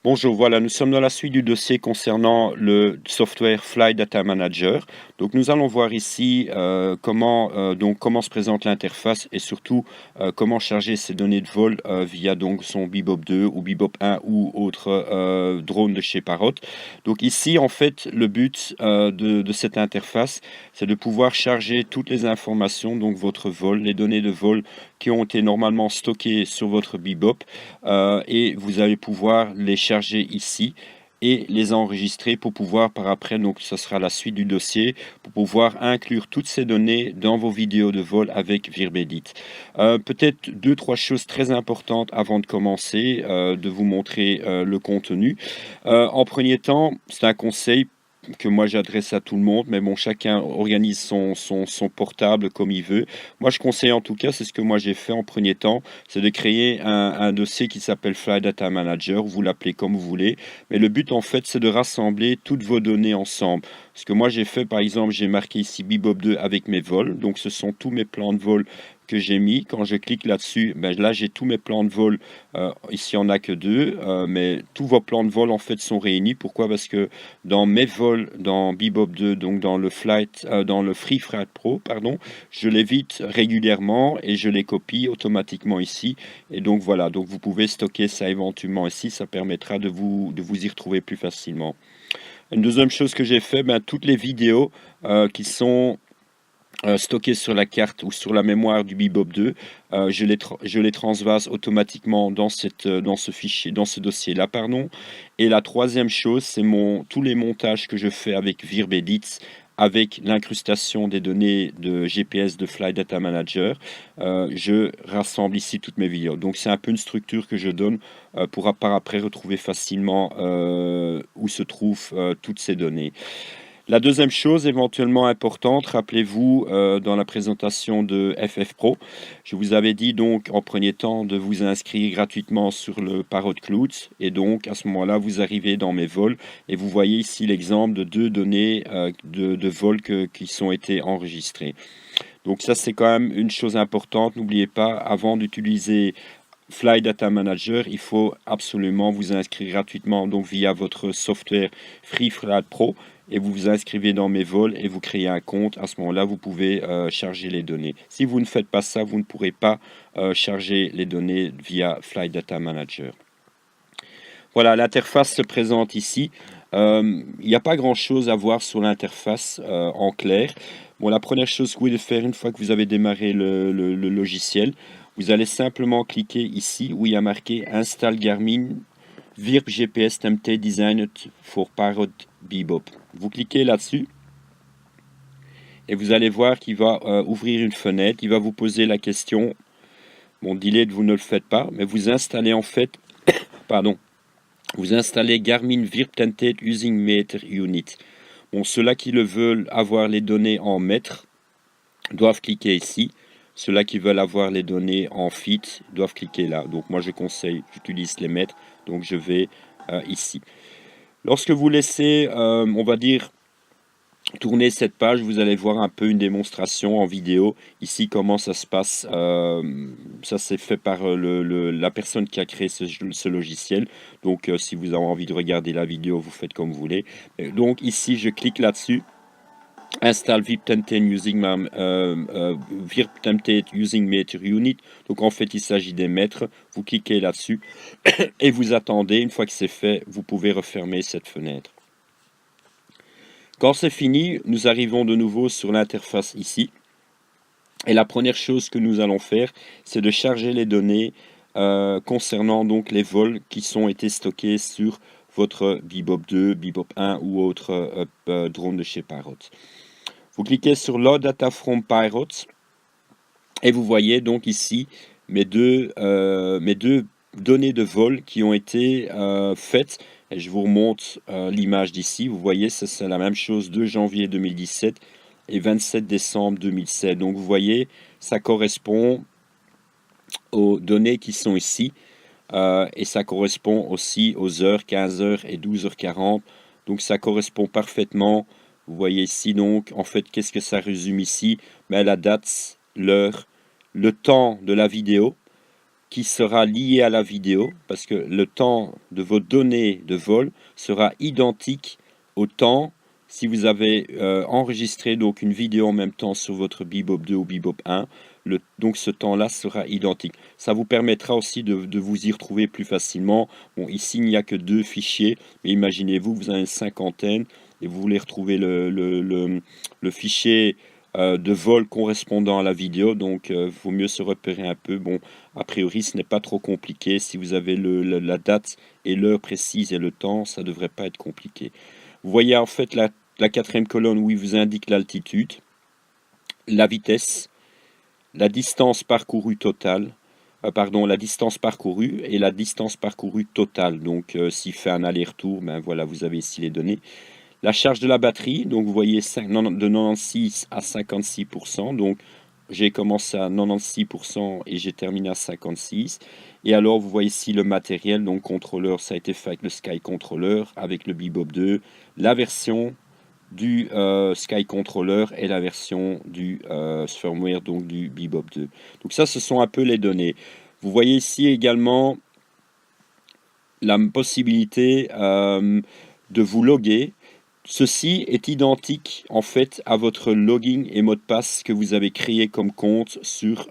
Bonjour, voilà, nous sommes dans la suite du dossier concernant le software Flight Data Manager. Donc nous allons voir ici comment se présente l'interface et surtout comment charger ces données de vol via donc son Bebop 2 ou Bebop 1 ou autre drone de chez Parrot. Donc ici en fait le but de cette interface, c'est de pouvoir charger toutes les informations, donc votre vol, les données de vol qui ont été normalement stockées sur votre Bebop et vous allez pouvoir les charger ici et les enregistrer pour pouvoir par après, donc ce sera la suite du dossier, pour pouvoir inclure toutes ces données dans vos vidéos de vol avec Virbedit. Peut-être deux, trois choses très importantes avant de commencer, de vous montrer le contenu. En premier temps, c'est un conseil que moi j'adresse à tout le monde, mais bon, chacun organise son portable comme il veut. Moi, je conseille en tout cas, c'est ce que moi j'ai fait en premier temps, c'est de créer un dossier qui s'appelle Flight Data Manager, vous l'appelez comme vous voulez, mais le but en fait, c'est de rassembler toutes vos données ensemble. Ce que moi j'ai fait, par exemple, j'ai marqué ici Bebop 2 avec mes vols, donc ce sont tous mes plans de vol que j'ai mis. Quand je clique là-dessus, ben là j'ai tous mes plans de vol. Ici il n'y en a que deux, mais tous vos plans de vol en fait sont réunis. Pourquoi? Parce que dans mes vols, dans Bebop 2, donc dans le dans le Free Flight Pro, pardon, je l'évite régulièrement et je les copie automatiquement ici. Et donc voilà, donc vous pouvez stocker ça éventuellement ici, ça permettra de vous y retrouver plus facilement. Une deuxième chose que j'ai fait, ben, toutes les vidéos qui sont stockées sur la carte ou sur la mémoire du Bebop 2, je les transvase automatiquement dans ce fichier, dans ce dossier-là, pardon. Et la troisième chose, c'est tous les montages que je fais avec Virbedit, avec l'incrustation des données de GPS de Flight Data Manager. Je rassemble ici toutes mes vidéos. Donc c'est un peu une structure que je donne pour par après retrouver facilement où se trouvent toutes ces données. La deuxième chose éventuellement importante, rappelez-vous dans la présentation de FF Pro, je vous avais dit donc en premier temps de vous inscrire gratuitement sur le Parrot Clouds et donc à ce moment-là vous arrivez dans mes vols et vous voyez ici l'exemple de deux données de vols qui sont été enregistrées. Donc ça c'est quand même une chose importante, n'oubliez pas avant d'utiliser Flight Data Manager, il faut absolument vous inscrire gratuitement donc via votre software Free Flight Pro et vous vous inscrivez dans mes vols et vous créez un compte. À ce moment-là, vous pouvez charger les données. Si vous ne faites pas ça, vous ne pourrez pas charger les données via Flight Data Manager. Voilà, l'interface se présente ici. Il n'y a pas grand-chose à voir sur l'interface en clair. Bon, la première chose que vous devez faire une fois que vous avez démarré le logiciel, vous allez simplement cliquer ici où il y a marqué Install Garmin Virb GPS Template Designed for Parrot Bebop. Vous cliquez là-dessus et vous allez voir qu'il va ouvrir une fenêtre. Il va vous poser la question. Bon, delete, vous ne le faites pas, mais vous installez en fait, pardon, vous installez Garmin Virb Template Using Meter Unit. Bon, ceux-là qui le veulent avoir les données en mètres doivent cliquer ici. Ceux-là qui veulent avoir les données en feet doivent cliquer là. Donc moi je conseille, j'utilise les mètres, donc je vais ici. Lorsque vous laissez, on va dire, tourner cette page, vous allez voir un peu une démonstration en vidéo. Ici, comment ça se passe. Ça, c'est fait par la personne qui a créé ce logiciel. Donc, si vous avez envie de regarder la vidéo, vous faites comme vous voulez. Donc, ici, je clique là-dessus. Install Virb Template using Meter Unit. Donc en fait il s'agit des mètres. Vous cliquez là-dessus et vous attendez. Une fois que c'est fait, vous pouvez refermer cette fenêtre. Quand c'est fini, nous arrivons de nouveau sur l'interface ici. Et la première chose que nous allons faire, c'est de charger les données concernant donc les vols qui sont été stockés sur votre Bebop 2, Bebop 1 ou autre drone de chez Parrot. Vous cliquez sur Load Data from Parrot et vous voyez donc ici mes deux données de vol qui ont été faites. Et je vous remonte l'image d'ici. Vous voyez, c'est la même chose, 2 janvier 2017 et 27 décembre 2007. Donc vous voyez, ça correspond aux données qui sont ici. Et ça correspond aussi aux heures 15h et 12h40. Donc ça correspond parfaitement. Vous voyez ici donc, en fait, qu'est-ce que ça résume ici? Ben, la date, l'heure, le temps de la vidéo qui sera lié à la vidéo, parce que le temps de vos données de vol sera identique au temps si vous avez enregistré donc une vidéo en même temps sur votre Bebop 2 ou Bebop 1. Donc ce temps-là sera identique. Ça vous permettra aussi de vous y retrouver plus facilement. Bon, ici, il n'y a que 2 fichiers, mais imaginez-vous, vous avez une cinquantaine et vous voulez retrouver le fichier de vol correspondant à la vidéo, donc il vaut mieux se repérer un peu. Bon, a priori, ce n'est pas trop compliqué. Si vous avez la date et l'heure précise et le temps, ça ne devrait pas être compliqué. Vous voyez en fait la quatrième colonne où il vous indique l'altitude, la vitesse, la distance parcourue totale, la distance parcourue et la distance parcourue totale. Donc, s'il fait un aller-retour, ben voilà, vous avez ici les données. La charge de la batterie, donc vous voyez de 96 à 56%. Donc, j'ai commencé à 96% et j'ai terminé à 56%. Et alors, vous voyez ici le matériel, donc contrôleur, ça a été fait avec le Sky Controller, avec le Bebop 2, la version du Sky Controller et la version du firmware, donc du Bebop 2. Donc ça, ce sont un peu les données. Vous voyez ici également la possibilité de vous loguer. Ceci est identique en fait à votre login et mot de passe que vous avez créé comme compte sur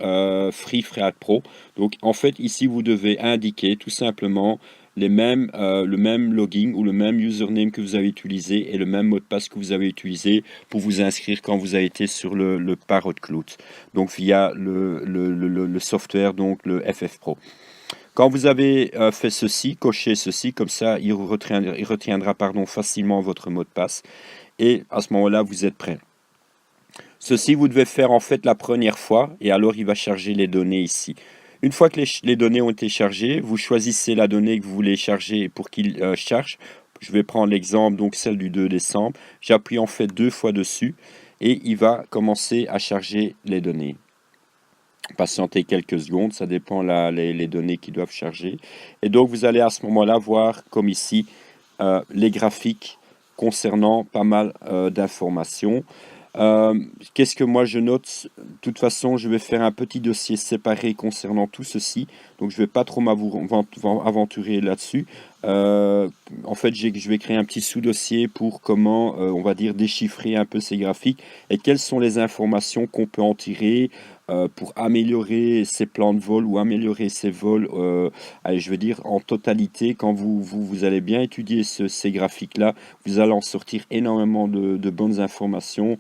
FreeFreeAd Pro. Donc en fait ici vous devez indiquer tout simplement le même login ou le même username que vous avez utilisé et le même mot de passe que vous avez utilisé pour vous inscrire quand vous avez été sur le Parrot Cloud, donc via le software, donc le FF Pro. Quand vous avez fait ceci, cochez ceci, comme ça il retiendra facilement votre mot de passe et à ce moment-là vous êtes prêt. Ceci vous devez faire en fait la première fois et alors il va charger les données ici. Une fois que les données ont été chargées, vous choisissez la donnée que vous voulez charger pour qu'il charge. Je vais prendre l'exemple, donc celle du 2 décembre. J'appuie en fait 2 fois dessus et il va commencer à charger les données. Patienter quelques secondes, ça dépend les données qui doivent charger. Et donc vous allez à ce moment-là voir, comme ici, les graphiques concernant pas mal d'informations. Qu'est-ce que moi je note? De toute façon, je vais faire un petit dossier séparé concernant tout ceci, donc je ne vais pas trop m'aventurer là-dessus. En fait, je vais créer un petit sous-dossier pour comment, on va dire, déchiffrer un peu ces graphiques et quelles sont les informations qu'on peut en tirer pour améliorer ses plans de vol ou améliorer ses vols, allez, je veux dire, en totalité. Quand vous allez bien étudier ces graphiques-là, vous allez en sortir énormément de bonnes informations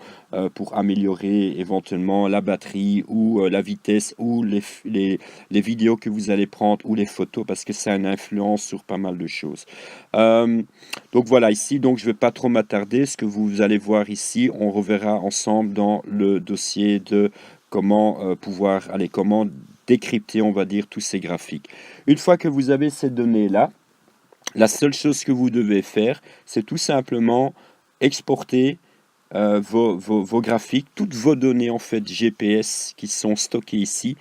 pour améliorer éventuellement la batterie ou la vitesse ou les vidéos que vous allez prendre ou les photos, parce que ça a une influence sur pas mal de choses. Donc voilà, ici, donc je ne vais pas trop m'attarder. Ce que vous allez voir ici, on reverra ensemble dans le dossier de comment comment décrypter, on va dire, tous ces graphiques. Une fois que vous avez ces données-là, la seule chose que vous devez faire, c'est tout simplement exporter vos graphiques, toutes vos données en fait GPS qui sont stockées ici,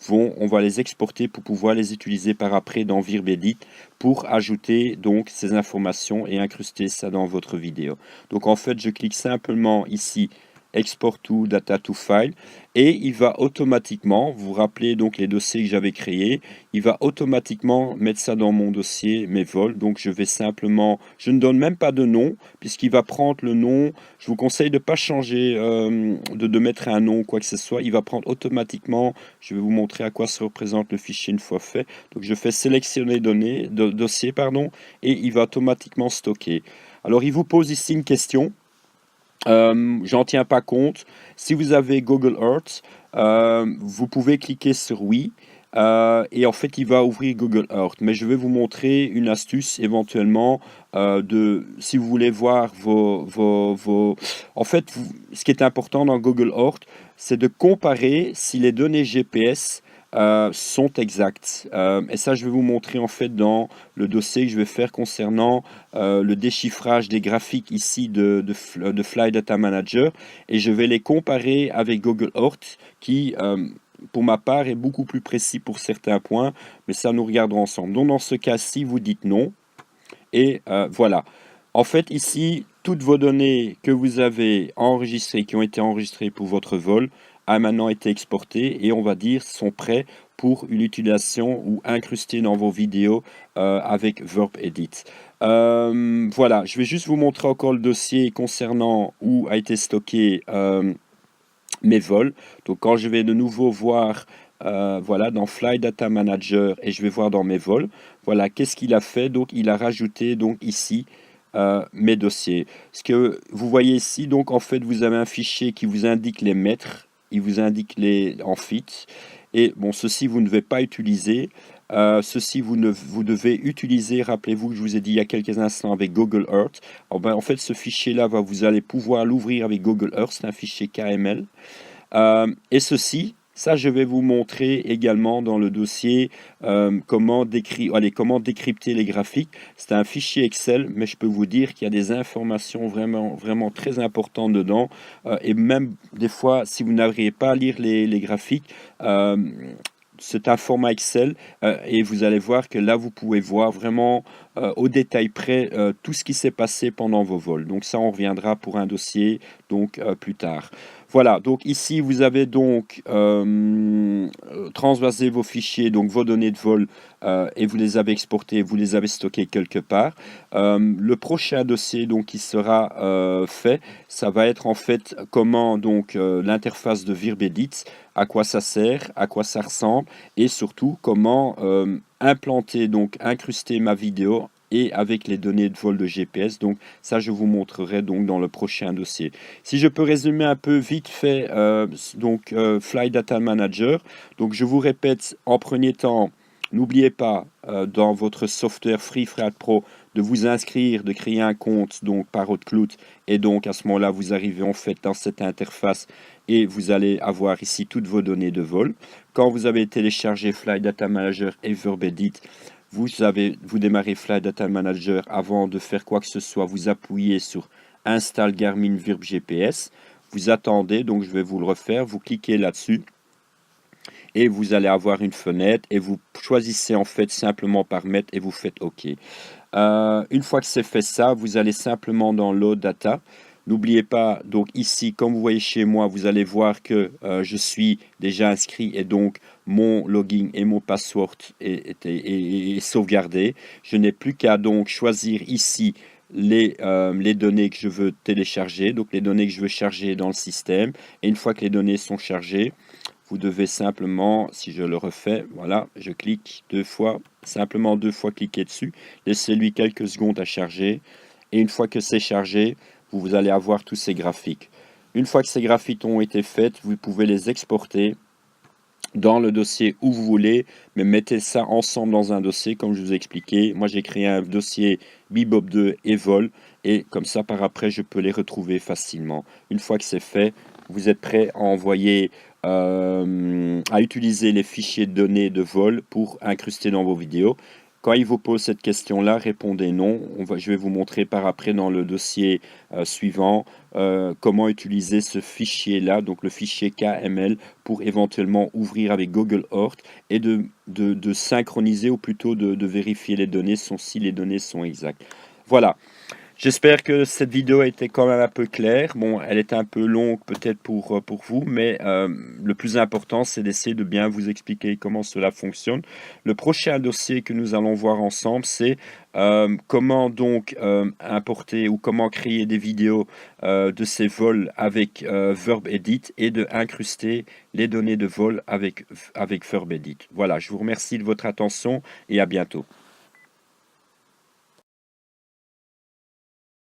on va les exporter pour pouvoir les utiliser par après dans Virbedit pour ajouter donc ces informations et incruster ça dans votre vidéo. Donc en fait, je clique simplement ici Export to Data to File et il va automatiquement, vous rappelez donc les dossiers que j'avais créés, il va automatiquement mettre ça dans mon dossier, mes vols. Donc je vais simplement, je ne donne même pas de nom puisqu'il va prendre le nom. Je vous conseille de ne pas changer, de mettre un nom ou quoi que ce soit. Il va prendre automatiquement, je vais vous montrer à quoi se représente le fichier une fois fait. Donc je fais sélectionner dossier, et il va automatiquement stocker. Alors il vous pose ici une question. J'en tiens pas compte. Si vous avez Google Earth, vous pouvez cliquer sur oui. Et en fait, il va ouvrir Google Earth. Mais je vais vous montrer une astuce éventuellement si vous voulez voir En fait, ce qui est important dans Google Earth, c'est de comparer si les données GPS sont exactes. Et ça, je vais vous montrer en fait dans le dossier que je vais faire concernant le déchiffrage des graphiques ici de Fly Data Manager. Et je vais les comparer avec Google Earth qui... pour ma part, est beaucoup plus précis pour certains points, mais ça nous regardons ensemble. Donc dans ce cas-ci, vous dites non, et voilà. En fait, ici, toutes vos données que vous avez enregistrées, qui ont été enregistrées pour votre vol, a maintenant été exportées, et on va dire sont prêts pour une utilisation ou incruster dans vos vidéos avec Verb-Edit. Voilà, je vais juste vous montrer encore le dossier concernant où a été stocké mes vols. Donc quand je vais de nouveau voir voilà, dans Fly Data Manager et je vais voir dans mes vols, voilà, qu'est-ce qu'il a fait? Donc il a rajouté donc ici mes dossiers. Ce que vous voyez ici, donc en fait vous avez un fichier qui vous indique les mètres, il vous indique les amphithes, et bon, ceci vous ne devez pas utiliser. Ceci vous devez utiliser, rappelez-vous que je vous ai dit il y a quelques instants avec Google Earth. Alors, en fait ce fichier là vous allez pouvoir l'ouvrir avec Google Earth, c'est un fichier KML. Et ceci, ça je vais vous montrer également dans le dossier comment décrypter les graphiques. C'est un fichier Excel, mais je peux vous dire qu'il y a des informations vraiment très importantes dedans. Et même des fois, si vous n'arrivez pas à lire les graphiques, c'est un format Excel et vous allez voir que là vous pouvez voir vraiment au détail près tout ce qui s'est passé pendant vos vols. Donc ça on reviendra pour un dossier donc plus tard. Voilà, donc ici vous avez donc transvasé vos fichiers, donc vos données de vol et vous les avez exportés, vous les avez stockés quelque part. Le prochain dossier donc qui sera fait, ça va être en fait comment donc l'interface de Verb-Edit, à quoi ça sert, à quoi ça ressemble et surtout comment implanter, donc incruster ma vidéo et avec les données de vol de GPS. Donc ça je vous montrerai donc dans le prochain dossier. Si je peux résumer un peu vite fait Fly Data Manager, donc je vous répète en premier temps, n'oubliez pas dans votre software FreeFlight Pro de vous inscrire, de créer un compte donc par Outlook et donc à ce moment-là vous arrivez en fait dans cette interface et vous allez avoir ici toutes vos données de vol. Quand vous avez téléchargé Fly Data Manager et Verb-Edit, vous démarrez Fly Data Manager avant de faire quoi que ce soit, vous appuyez sur Install Garmin Virb GPS, vous attendez, donc je vais vous le refaire, vous cliquez là-dessus et vous allez avoir une fenêtre et vous choisissez en fait simplement paramètres et vous faites OK. Une fois que c'est fait ça, vous allez simplement dans Load Data. N'oubliez pas, donc ici, comme vous voyez chez moi, vous allez voir que je suis déjà inscrit et donc mon login et mon password est sauvegardé. Je n'ai plus qu'à donc choisir ici les données que je veux télécharger, donc les données que je veux charger dans le système. Et une fois que les données sont chargées, vous devez simplement, si je le refais, voilà, je clique simplement deux fois cliquer dessus, laissez-lui quelques secondes à charger, et une fois que c'est chargé, vous allez avoir tous ces graphiques. Une fois que ces graphiques ont été faits, vous pouvez les exporter dans le dossier où vous voulez, mais mettez ça ensemble dans un dossier, comme je vous ai expliqué. Moi, j'ai créé un dossier Bebop2 et vol, et comme ça, par après, je peux les retrouver facilement. Une fois que c'est fait, vous êtes prêt à envoyer, à utiliser les fichiers de données de vol pour incruster dans vos vidéos. Quand il vous pose cette question-là, répondez non. Je vais vous montrer par après dans le dossier suivant comment utiliser ce fichier-là, donc le fichier KML, pour éventuellement ouvrir avec Google Earth et de synchroniser ou plutôt de vérifier les données si les données sont exactes. Voilà. J'espère que cette vidéo a été quand même un peu claire. Bon, elle est un peu longue peut-être pour vous, mais le plus important, c'est d'essayer de bien vous expliquer comment cela fonctionne. Le prochain dossier que nous allons voir ensemble, c'est comment donc importer ou comment créer des vidéos de ces vols avec Verb-Edit et de incruster les données de vol avec Verb-Edit. Voilà, je vous remercie de votre attention et à bientôt.